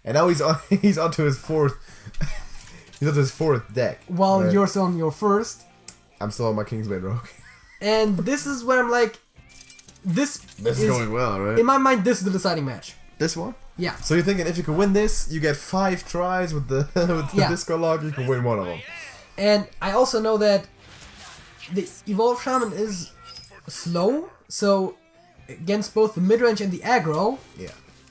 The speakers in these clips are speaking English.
And now he's on. He's onto his fourth. He's onto his fourth deck. While right? you're still on your first. I'm still on my Kingsbane Rogue. And this is where I'm like, this is going well, right? In my mind, this is the deciding match. This one? Yeah. So you're thinking if you can win this, you get 5 tries with the disco log, you can win one of them. And I also know that the Evolved Shaman is slow, so against both the midrange and the aggro,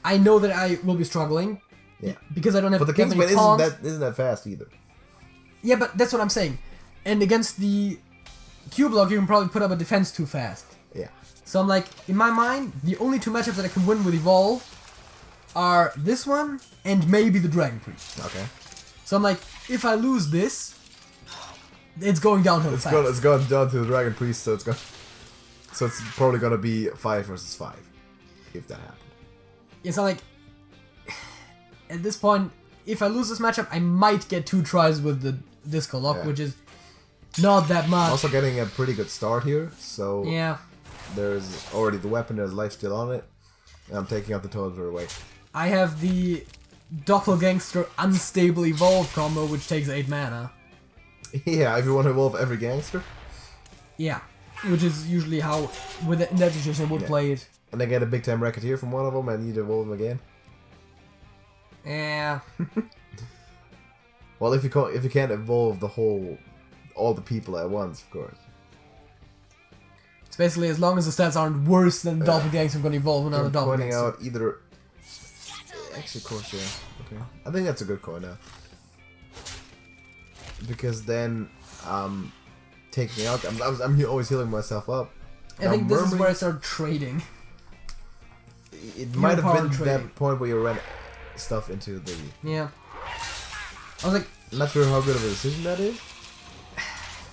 I know that I will be struggling. Yeah. Because I don't have. But the Kingsbane isn't that fast either. Yeah, but that's what I'm saying. And against the Q block, you can probably put up a defense too fast. Yeah. So I'm like, in my mind, the only 2 matchups that I can win with Evolve are this one and maybe the Dragon Priest. Okay. So I'm like, if I lose this, it's going downhill fast. It's gone down to the Dragon Priest, so it's probably gonna be 5 versus 5, if that happens. It's not like, at this point, if I lose this matchup, I might get 2 tries with the Disco Lock, which is not that much. Also getting a pretty good start here, so yeah. There's already the weapon, there's life still on it, and I'm taking out the Toads away. I have the Doppelgangster Unstable Evolve combo, which takes 8 mana. Yeah, if you want to evolve every gangster. Yeah, which is usually how, in that situation, I would play it. And I get a big time Racketeer from one of them, and you need to evolve them again. Yeah. Well, if you can't evolve all the people at once, of course. It's basically as long as the stats aren't worse than Doppelgangster, I'm gonna evolve another Doppelgangster. Pointing out either. Actually, of course, yeah. Okay. I think that's a good call now. Because then, taking out. I'm always healing myself up. I think this is where I start trading. It might have been that point where you ran stuff into the. Yeah. I was like, not sure how good of a decision that is.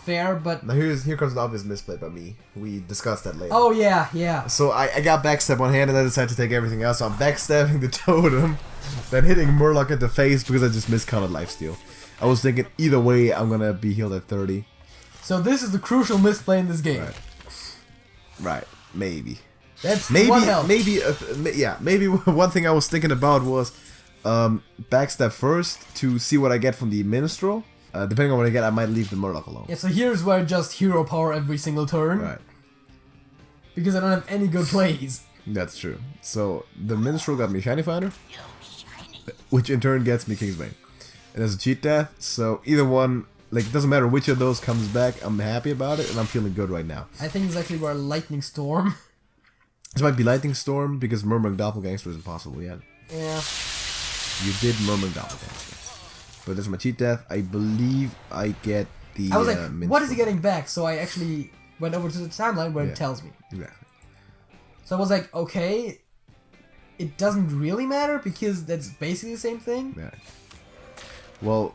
Fair, but now here comes an obvious misplay by me. We discussed that later. Oh yeah. So I got backstab on hand and I decided to take everything else. So I'm backstabbing the totem, then hitting Murloc at the face because I just miscounted lifesteal. I was thinking either way I'm gonna be healed at 30. So this is the crucial misplay in this game. Right. Maybe. That's maybe one health. maybe one thing I was thinking about was backstab first to see what I get from the minstrel. Depending on what I get, I might leave the Murloc alone. Yeah, so here's where I just hero power every single turn. Right. Because I don't have any good plays. That's true. So the minstrel got me Shiny Finder, which in turn gets me Kingsbane. And there's a cheat death, so either one, like, it doesn't matter which of those comes back, I'm happy about it, and I'm feeling good right now. I think it's actually where Lightning Storm. This might be Lightning Storm, because Murmuring Doppelgangster is impossible yet. Yeah. You did Murmuring Doppelgangster. But there's my cheat death. I believe I get the. I was like, minstrel. what is he getting back? So I actually went over to the timeline where it tells me. Exactly. So I was like, okay, it doesn't really matter because that's basically the same thing. Yeah. Well,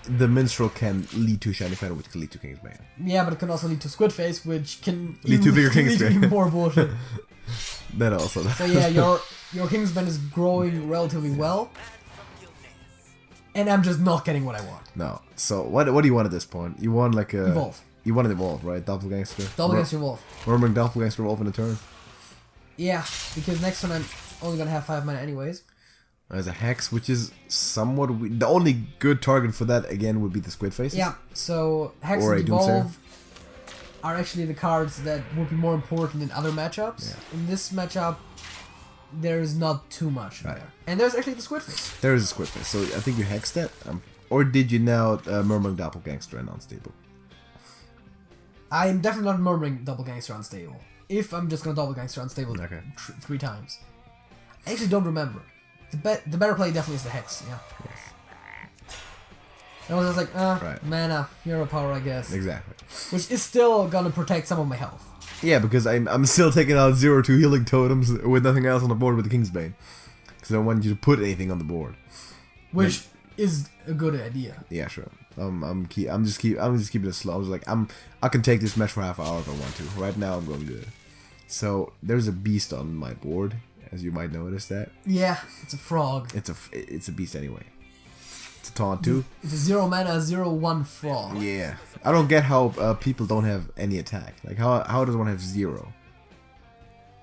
the minstrel can lead to Shiny Finder, which can lead to Kingsbane. Yeah, but it can also lead to Squid Face, which can lead to bigger lead to Kingsbane. even more bullshit. That also. So yeah, your Kingsbane is growing relatively well. And I'm just not getting what I want. No. So what do you want at this point? You want like a Evolve. You want an evolve, right? Doppelgangster. Doppelgangster evolve. Murmuring Doppelgangster evolve in a turn. Yeah, because next turn I'm only gonna have 5 mana anyways. There's a Hex, which is somewhat the only good target for that again would be the Squid Faces. Yeah. So Hex and Evolve are actually the cards that would be more important in other matchups. Yeah. In this matchup, there's not too much there. And there's actually the Squid Face. There is a Squid Face, so I think you hexed that. Or did you now Murmuring Doppelgangster and Unstable? I'm definitely not Murmuring Doppelgangster Unstable. If I'm just gonna Doppelgangster Unstable 3 times. I actually don't remember. The better play definitely is the Hex, yeah. And I was just like, mana, hero power, I guess. Exactly. Which is still gonna protect some of my health. Yeah, because I'm still taking out 0-2 healing totems with nothing else on the board with the Kingsbane. Because I don't want you to put anything on the board. Which is a good idea. Yeah, sure. I'm just keeping it slow. I was like, I can take this match for half an hour if I want to. Right now I'm going good. So there's a beast on my board, as you might notice that. Yeah, it's a frog. It's a beast anyway. It's a taunt too. It's a 0 mana 0/1 frog. Yeah. I don't get how people don't have any attack. Like how does one have 0?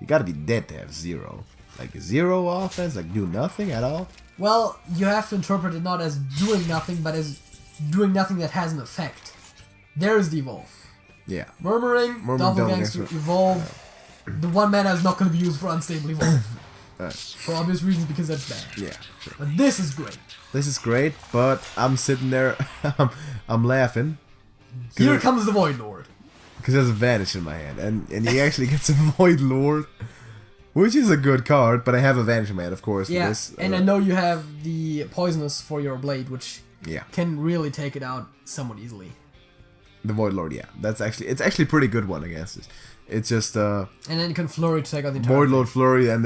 You gotta be dead to have 0. Like 0 offense, like do nothing at all. Well, you have to interpret it not as doing nothing, but as doing nothing that has an effect. There's the evolve. Yeah. Murmuring, Double Gangster, evolve. The 1 mana is not going to be used for unstable evolve. For obvious reasons, because that's bad. Yeah, sure. But this is great. This is great, but I'm sitting there, I'm laughing. Here comes the Void Lord. Because there's a Vanish in my hand, and he actually gets a Void Lord. Which is a good card, but I have a Vanish in my hand, of course, for this. And I know you have the Poisonous for your blade, which yeah, can really take it out somewhat easily. The Void Lord, yeah. It's actually a pretty good one against it. It's just and then you can Flurry to take out the entire Void Lord Flurry, and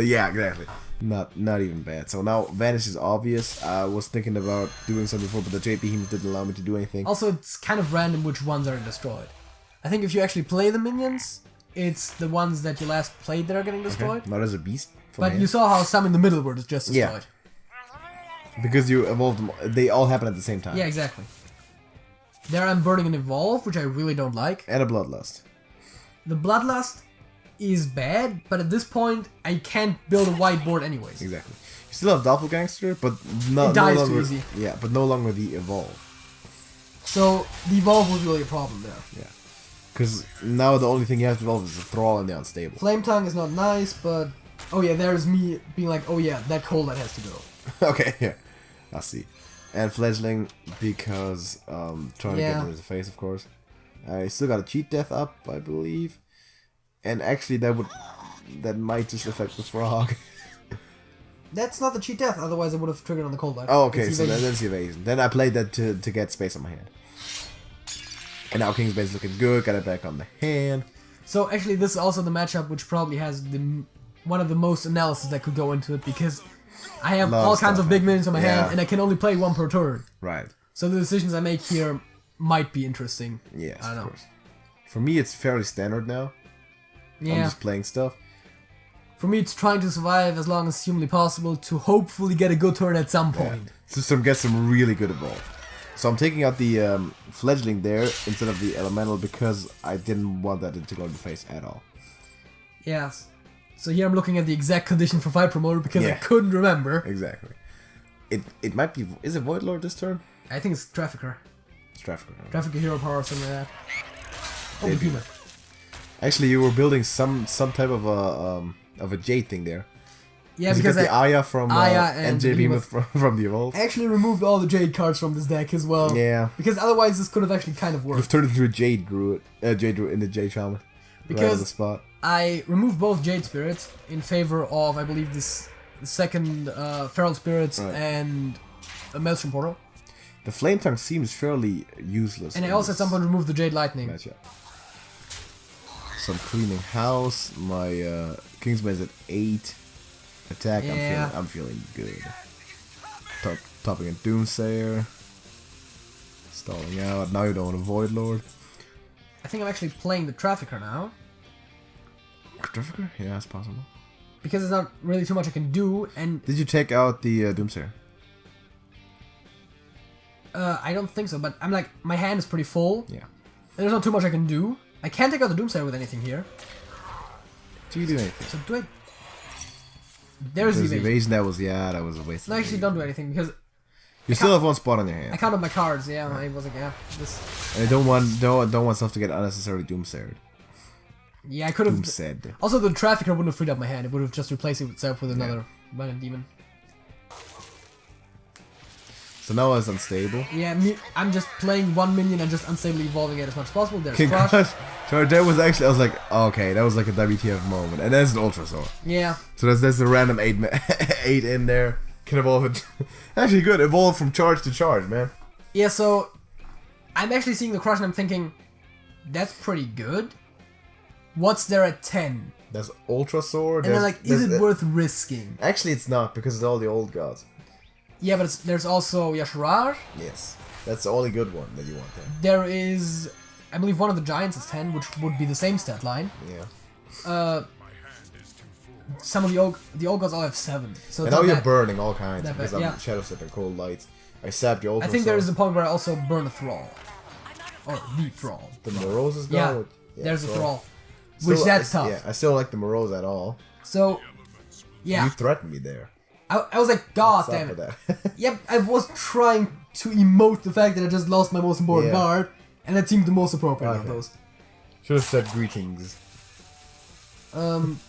yeah, exactly. Not even bad. So now Vanish is obvious. I was thinking about doing something before, but the JP Behemoth didn't allow me to do anything. Also, it's kind of random which ones are destroyed. I think if you actually play the minions, it's the ones that you last played that are getting destroyed. Okay. Not as a beast. But you saw how some in the middle were just destroyed. Yeah. Because you evolved them, they all happen at the same time. Yeah, exactly. There I'm burning an evolve, which I really don't like. And a Bloodlust. The Bloodlust is bad, but at this point, I can't build a whiteboard anyways. Exactly. You still have Doppelgangster, but no dies longer. too easy. Yeah, but no longer the evolve. So the evolve was really a problem there. Yeah. Because now the only thing you have to evolve is the Thrall and the Unstable. Flame Tongue is not nice, but oh yeah, there's me being like, oh yeah, that Cold Light has to go. Okay, yeah, I see. And Fledgling because trying to get rid of the face, of course. I still got a Cheat Death up, I believe. And actually, that might just affect the frog. That's not the Cheat Death, otherwise I would have triggered on the Cold Light. Oh, okay, so that's the evasion. Then I played that to get space on my hand. And now Kingsbane's looking good, got it back on the hand. So actually this is also the matchup which probably has one of the most analysis that could go into it, because I have all kinds of big minions on my hand and I can only play 1 per turn. Right. So the decisions I make here might be interesting. Yes, I don't know. Course. For me it's fairly standard now. Yeah. I'm just playing stuff. For me it's trying to survive as long as humanly possible to hopefully get a good turn at some point. Yeah. So get some really good evolve. So I'm taking out the Fledgling there instead of the Elemental because I didn't want that to go in the face at all. Yes. So here I'm looking at the exact condition for Fight Promoter because I couldn't remember. Exactly. It might be... Is it Void Lord this turn? I think it's Trafficker. It's Trafficker. Trafficker Hero Power or something like that. Oh, Behemoth. Actually, you were building some type of a Jade thing there. Yeah, because the Aya from and JP Behemoth from the Evolve. I actually removed all the Jade cards from this deck as well. Yeah. Because otherwise this could have actually kind of worked. You've turned it into a Jade Druid. Jade Druid in the Jade Shaman. Because right on the spot. I removed both Jade Spirits in favor of, I believe, the second Feral Spirits and a Maelstrom Portal. The Flame Tongue seems fairly useless. And I also at some point removed the Jade Lightning. Matchup. So I'm cleaning house. My Kingsbane's at 8. Attack, yeah. I'm feeling good. Topping a Doomsayer. Stalling out. Now you don't want a Void Lord. I think I'm actually playing the Trafficker now. Trafficker? Yeah, that's possible. Because there's not really too much I can do, and... Did you take out the Doomsayer? I don't think so, but I'm like, my hand is pretty full. Yeah. And there's not too much I can do. I can't take out the Doomsayer with anything here. Do you do anything? So do I... There's the evasion. That was a waste. No, actually, don't do anything because you still have 1 spot on your hand. I counted my cards. Yeah, I was like, yeah, this. And I don't want stuff to get unnecessarily doomsayered. Yeah, I could have. Doomsaid. Also, the Trafficker wouldn't have freed up my hand. It would have just replaced itself with another Violent Demon. So now it's unstable. Yeah, I'm just playing 1 minion and just unstably evolving it as much as possible. There's Crush. So that was actually, I was like, okay, that was like a WTF moment. And that's an Ultra Sword. Yeah. So that's a random 8 in there. Can evolve it. Actually good, evolve from charge to charge, man. Yeah, so I'm actually seeing the Crush and I'm thinking, that's pretty good. What's there at 10? That's Ultra Sword. And then like, is it worth risking? Actually it's not, because it's all the old gods. Yeah, but there's also Yasharar. Yes. That's the only good one that you want there. There is, I believe one of the Giants is 10, which would be the same stat line. Yeah. Some of the old gods all have 7. So and now you're burning all kinds because I'm Shadow Step and Cold Lights. I sapped your Ultra I think there is a point where I also burn a Thrall. Or the Thrall. The Morose's god? Yeah, there's a Thrall. Which that's tough. Yeah, I still don't like the Morose at all. So, yeah. You threatened me there. I was like, God damn it. Yep, I was trying to emote the fact that I just lost my most important card, and that seemed the most appropriate of those. Should have said greetings.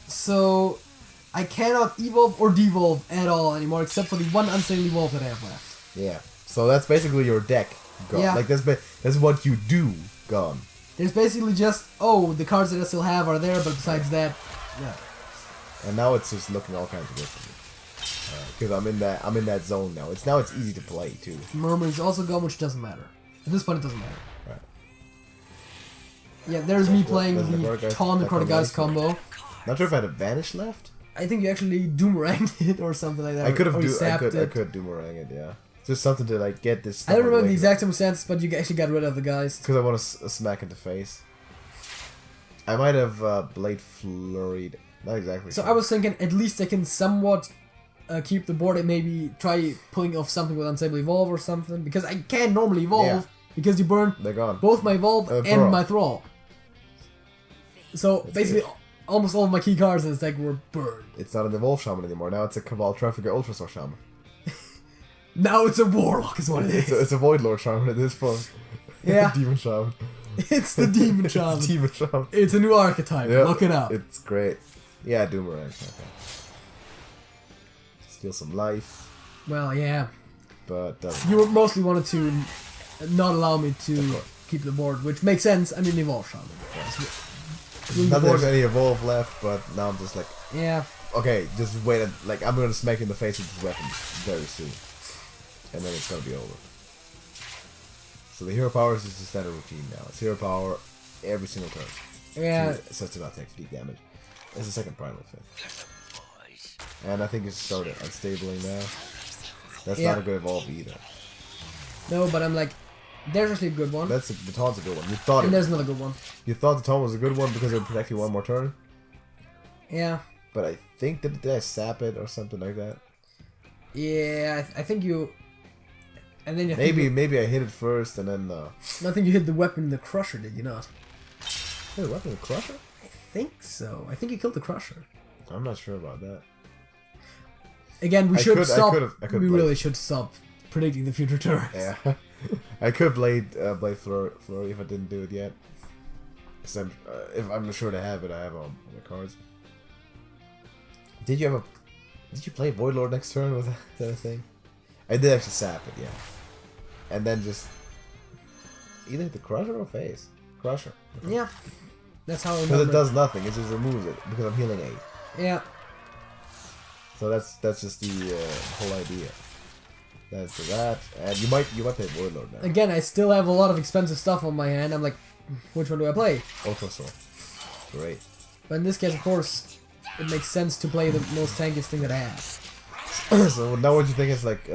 So I cannot evolve or devolve at all anymore, except for the one unstable evolve that I have left. Yeah. So that's basically your deck gone. Yeah. Like that's what you do gone. There's basically just, oh, the cards that I still have are there, but besides that, yeah. And now it's just looking all kinds of good for me. Because I'm in that zone now. It's easy to play too. Murmur's also gone, which doesn't matter. At this point, it doesn't matter. Right. Yeah, there's me playing the Taunt Necrotic combo. Not sure if I had a Vanish left. I think you actually Doomeranged it or something like that. I could Doomerang it, yeah. Just something to like get this stuff. I don't remember the exact circumstances, but you actually got rid of the guys. Because I want a smack in the face. I might have Blade Flurried. Not exactly. So I was thinking at least I can somewhat keep the board and maybe try pulling off something with Unstable Evolve or something. Because I can't normally evolve because you burn both my Evolve and my Thrall. So that's basically almost all of my key cards in this deck were burned. It's not an Evolve Shaman anymore. Now it's a Cabal Trafficker Ultrastar Shaman. Now it's a Warlock is what it is. It's a Void Lord Shaman at this point. Yeah. Demon Shaman. It's the Demon Shaman. It's Demon Shaman. It's a new archetype. Yep. Look it up. It's great. Yeah, Doomerang. Okay. Steal some life. Well, yeah. But you mostly wanted to not allow me to keep the board, which makes sense. I mean, Evolve Shaman. Yeah. Not there's any Evolve left, but now I'm just like... Yeah. Okay, just wait. Like, I'm gonna smack you in the face with this weapon very soon. And then it's gonna be over. So the hero power is just a standard routine now. It's hero power every single turn. Yeah. So to not take fatigue damage. It's the second primal effect. And I think it's started unstabling now. That's not a good evolve either. No, but I'm like, there's actually a good one. The taunt's a good one. You thought and there's another good one. You thought the taunt was a good one because it would protect you one more turn? Yeah. But I think did I sap it or something like that? Yeah, I think you. And then maybe I hit it first and then. I think you hit the weapon in the Crusher, did you not? Hit the weapon in the Crusher? I think so. I think you killed the Crusher. I'm not sure about that. Again, we should stop. We really should stop predicting the future turns. Yeah, I could Blade Flurry if I didn't do it yet. If I'm sure to have it, I have on the cards. Did you play Void Lord next turn? Was that a thing? I did actually sap it, yeah. And then just either hit the Crusher or face. Crusher. Yeah, that's how. Because it does nothing. It just removes it because I'm healing 8. Yeah. So that's just the whole idea. That's that, and you might play Void Lord now. Again, I still have a lot of expensive stuff on my hand. I'm like, which one do I play? Ultrasol. Great. But in this case, of course, it makes sense to play the most tankiest thing that I have. So now what you think is like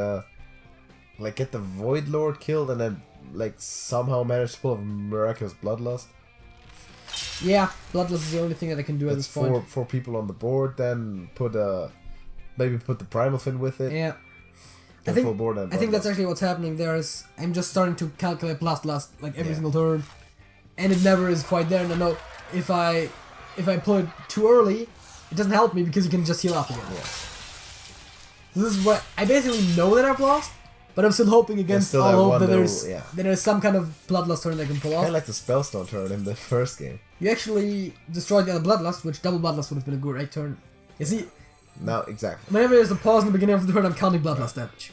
get the Void Lord killed and then like somehow manage to pull a miraculous Bloodlust? Yeah, Bloodlust is the only thing that I can do at this point. 4 people on the board, then maybe put the Primal Fin with it. Yeah. I think that's actually what's happening there is I'm just starting to calculate Bloodlust like every single turn. And it never is quite there, and I know if I pull it too early, it doesn't help me because you can just heal up again. Yeah. This is what I basically know that I've lost, but I'm still hoping against all hope that there's some kind of Bloodlust turn that I can pull off. Kind of like the Spellstone turn in the first game. You actually destroyed the other Bloodlust, which double Bloodlust would have been a great turn. You see? No, exactly. Whenever there's a pause in the beginning of the turn, I'm counting Bloodlust damage.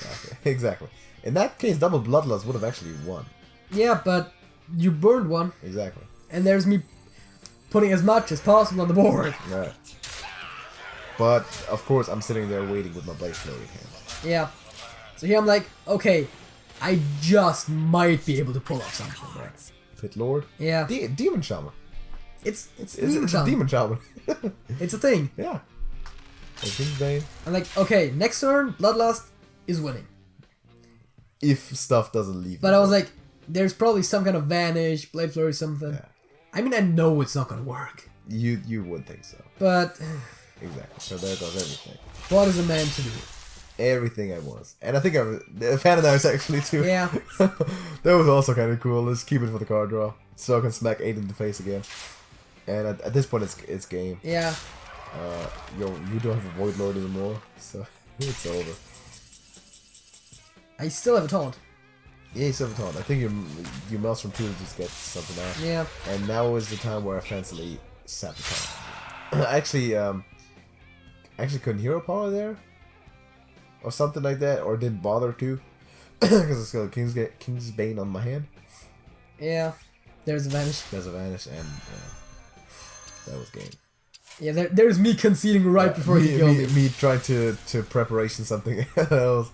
Okay. Exactly. In that case, double Bloodlust would have actually won. Yeah, but you burned one. Exactly. And there's me putting as much as possible on the board. Right. But, of course, I'm sitting there waiting with my Blade Flurry in hand. Yeah. So here I'm like, okay, I just might be able to pull off something. Right. Pit Lord? Yeah. Demon Shaman. It's Demon Shaman. It's a thing. Yeah. Kingsbane. I'm like, okay, next turn, Bloodlust is winning. If stuff doesn't leave. But I was like, there's probably some kind of Vanish, Blade Flurry, something. Yeah. I mean, I know it's not gonna work. You would think so. But... Exactly. So there goes everything. What is a man to do? Everything I was. And I think I was a fan of that actually too. Yeah. That was also kind of cool. Let's keep it for the card draw. So I can smack 8 in the face again. And at this point it's game. Yeah. You don't have a Void Lord anymore. So It's over. I still have a taunt. Yeah, you still have a taunt. I think your Maelstrom 2 just gets something out. Yeah. And now is the time where I fancily sap the taunt. actually couldn't hero power there? Or something like that, or didn't bother to. Because it's got a Kingsbane on my hand. Yeah. There's a vanish. There's a vanish, and that was game. Yeah, there's me conceding right before he killed me. Me trying to preparation something else.